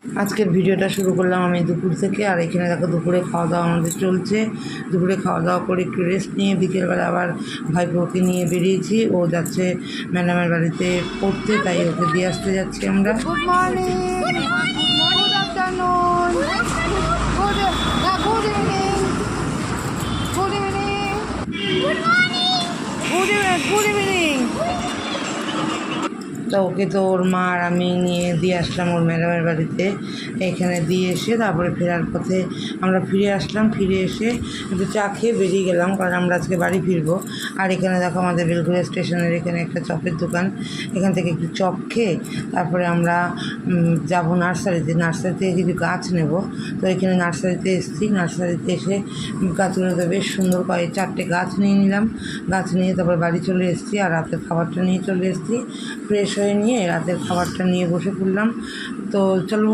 আজকের ভিডিওটা শুরু করলাম আমি দুপুর থেকে। আর এখানে দেখো দুপুরে খাওয়া দাওয়া আমাদের চলছে। দুপুরে খাওয়া দাওয়া করে একটু রেস্ট নিয়ে বিকেলবেলা আবার ভাইপোকে নিয়ে বেরিয়েছি। ও যাচ্ছে ম্যাডামের বাড়িতে পড়তে, তাই ওকে দিয়ে আসতে যাচ্ছি আমরা। Good morning, good afternoon, good evening, good evening, good evening. তো ওকে তো ওর মা আর আমি নিয়ে দিয়ে আসলাম ওর ম্যাডামের বাড়িতে। এখানে দিয়ে এসে তারপরে ফেরার পথে আমরা ফিরে আসলাম। ফিরে এসে একটু চা খেয়ে বেরিয়ে গেলাম, কারণ আমরা আজকে বাড়ি ফিরবো। আর এখানে দেখো আমাদের বেলঘড়িয়া স্টেশনের এখানে একটা চপের দোকান। এখান থেকে একটু চপ খেয়ে তারপরে আমরা যাব নার্সারিতে। নার্সারি থেকে কিছু গাছ নেব। তো এখানে নার্সারিতে এসেছি। নার্সারিতে এসে গাছগুলোতে বেশ সুন্দর 4টে গাছ নিয়ে নিলাম। গাছ নিয়ে তারপর বাড়ি চলে এসেছি। আর রাতের খাবারটা নিয়ে চলে এসেছি। ফ্রেশ হয়ে নিয়ে রাতের খাবারটা নিয়ে বসে পড়লাম। তো চলো